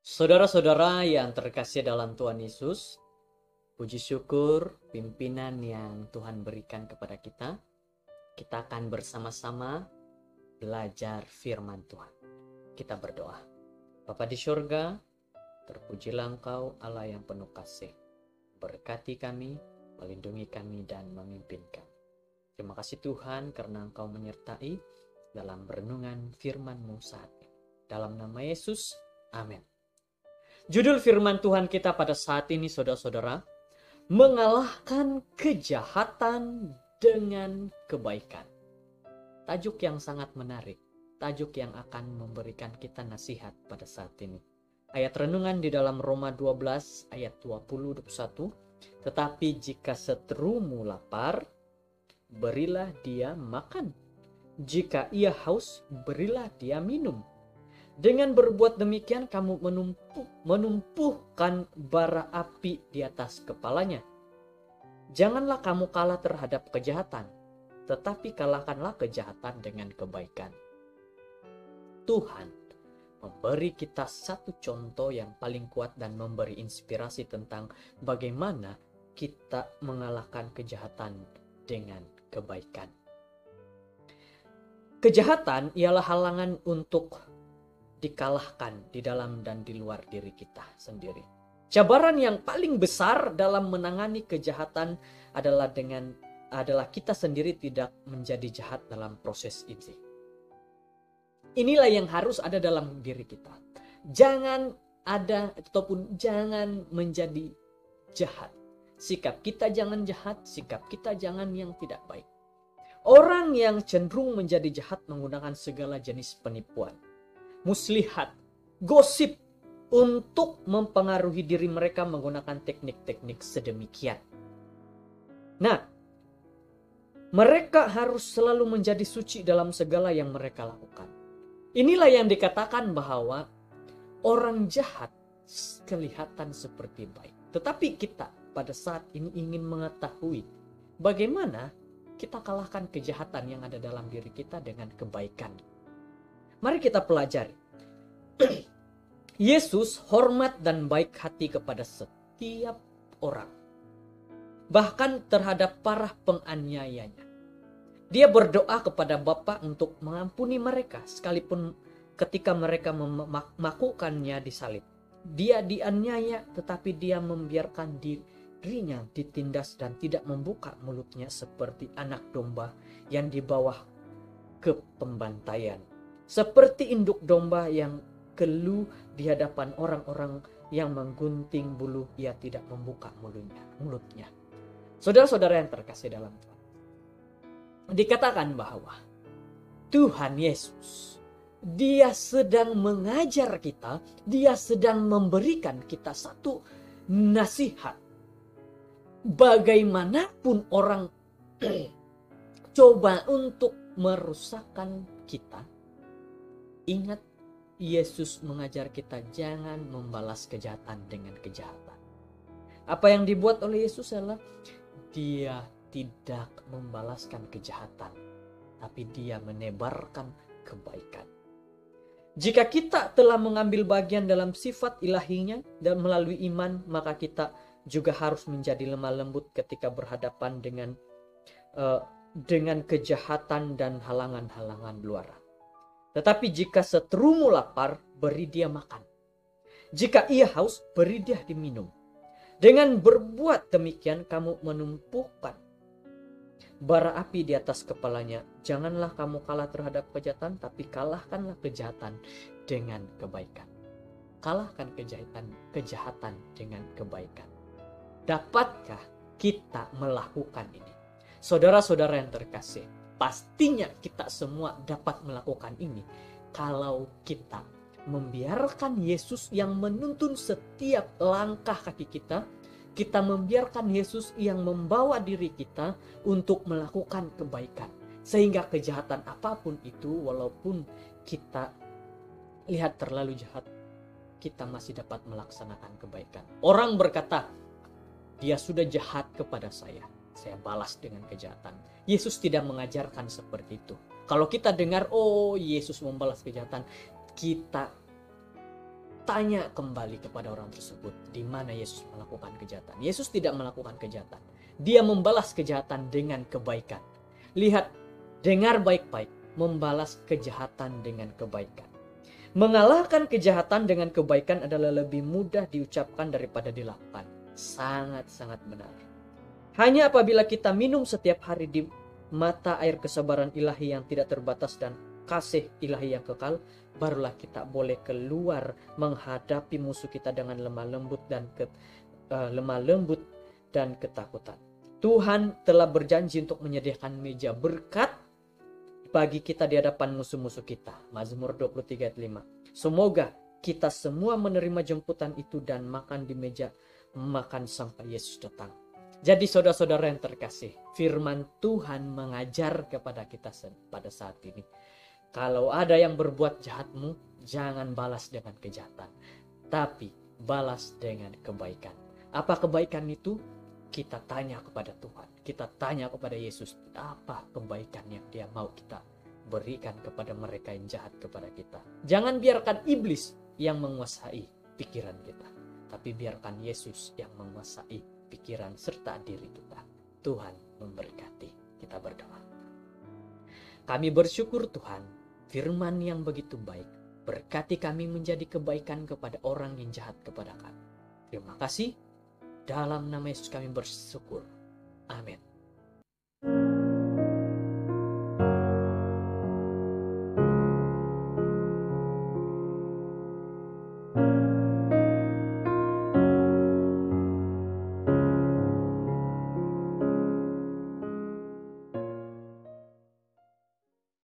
Saudara-saudara yang terkasih dalam Tuhan Yesus, puji syukur pimpinan yang Tuhan berikan kepada kita. Kita akan bersama-sama belajar firman Tuhan. Kita berdoa. Bapa di surga, terpujilah Engkau Allah yang penuh kasih. Berkati kami, melindungi kami, dan memimpin kami. Terima kasih Tuhan karena Engkau menyertai dalam renungan firman-Mu saat ini. Dalam nama Yesus, amin. Judul firman Tuhan kita pada saat ini, saudara-saudara, mengalahkan kejahatan dengan kebaikan. Tajuk yang sangat menarik, tajuk yang akan memberikan kita nasihat pada saat ini. Ayat renungan di dalam Roma 12 ayat 20-21, tetapi jika seterumu lapar, berilah dia makan. Jika ia haus, berilah dia minum. Dengan berbuat demikian kamu menumpuhkan bara api di atas kepalanya. Janganlah kamu kalah terhadap kejahatan, tetapi kalahkanlah kejahatan dengan kebaikan. Tuhan memberi kita satu contoh yang paling kuat dan memberi inspirasi tentang bagaimana kita mengalahkan kejahatan dengan kebaikan. Kejahatan ialah halangan untuk dikalahkan di dalam dan di luar diri kita sendiri. Cabaran yang paling besar dalam menangani kejahatan adalah kita sendiri tidak menjadi jahat dalam proses ini. Inilah yang harus ada dalam diri kita. Jangan menjadi jahat. Sikap kita jangan jahat, sikap kita jangan yang tidak baik. Orang yang cenderung menjadi jahat menggunakan segala jenis penipuan, muslihat, gosip untuk mempengaruhi diri mereka menggunakan teknik-teknik sedemikian. Nah, mereka harus selalu menjadi suci dalam segala yang mereka lakukan. Inilah yang dikatakan bahwa orang jahat kelihatan seperti baik. Tetapi kita pada saat ini ingin mengetahui bagaimana kita kalahkan kejahatan yang ada dalam diri kita dengan kebaikan. Mari kita pelajari. Yesus hormat dan baik hati kepada setiap orang, bahkan terhadap para penganiayanya. Dia berdoa kepada Bapa untuk mengampuni mereka, sekalipun ketika mereka memakukannya di salib. Dia dianiaya, tetapi dia membiarkan dirinya ditindas dan tidak membuka mulutnya seperti anak domba yang dibawa ke pembantaian. Seperti induk domba yang keluh di hadapan orang-orang yang menggunting bulu, ia tidak membuka mulutnya. Saudara-saudara yang terkasih dalam Tuhan, dikatakan bahwa Tuhan Yesus, dia sedang mengajar kita, dia sedang memberikan kita satu nasihat. Bagaimanapun orang coba untuk merusakkan kita, ingat, Yesus mengajar kita jangan membalas kejahatan dengan kejahatan. Apa yang dibuat oleh Yesus adalah dia tidak membalaskan kejahatan, tapi dia menebarkan kebaikan. Jika kita telah mengambil bagian dalam sifat ilahinya dan melalui iman, maka kita juga harus menjadi lemah lembut ketika berhadapan dengan kejahatan dan halangan-halangan luar. Tetapi jika seterumu lapar, beri dia makan. Jika ia haus, beri dia diminum. Dengan berbuat demikian, kamu menumpukan bara api di atas kepalanya. Janganlah kamu kalah terhadap kejahatan, tapi kalahkanlah kejahatan dengan kebaikan. Kalahkan kejahatan dengan kebaikan. Dapatkah kita melakukan ini? Saudara-saudara yang terkasih, pastinya kita semua dapat melakukan ini kalau kita membiarkan Yesus yang menuntun setiap langkah kaki kita. Kita membiarkan Yesus yang membawa diri kita untuk melakukan kebaikan. Sehingga kejahatan apapun itu, walaupun kita lihat terlalu jahat, kita masih dapat melaksanakan kebaikan. Orang berkata, dia sudah jahat kepada saya balas dengan kejahatan. Yesus tidak mengajarkan seperti itu. Kalau kita dengar, oh Yesus membalas kejahatan, kita tanya kembali kepada orang tersebut di mana Yesus melakukan kejahatan. Yesus tidak melakukan kejahatan. Dia membalas kejahatan dengan kebaikan. Lihat, dengar baik-baik, membalas kejahatan dengan kebaikan. Mengalahkan kejahatan dengan kebaikan adalah lebih mudah diucapkan daripada dilakukan. Sangat-sangat benar. Hanya apabila kita minum setiap hari di mata air kesabaran ilahi yang tidak terbatas dan kasih ilahi yang kekal, barulah kita boleh keluar menghadapi musuh kita dengan lemah lembut dan ketakutan. Tuhan telah berjanji untuk menyediakan meja berkat bagi kita di hadapan musuh-musuh kita. Mazmur 23 ayat 5. Semoga kita semua menerima jemputan itu dan makan di meja makan sampai Yesus datang. Jadi saudara-saudara yang terkasih, firman Tuhan mengajar kepada kita pada saat ini. Kalau ada yang berbuat jahatmu, jangan balas dengan kejahatan, tapi balas dengan kebaikan. Apa kebaikan itu? Kita tanya kepada Tuhan, kita tanya kepada Yesus, apa kebaikan yang Dia mau kita berikan kepada mereka yang jahat kepada kita. Jangan biarkan iblis yang menguasai pikiran kita, tapi biarkan Yesus yang menguasai pikiran serta diri kita. Tuhan memberkati. Kita berdoa. Kami bersyukur Tuhan, firman yang begitu baik, berkati kami menjadi kebaikan kepada orang yang jahat kepada kami. Terima kasih. Dalam nama Yesus kami bersyukur. Amin.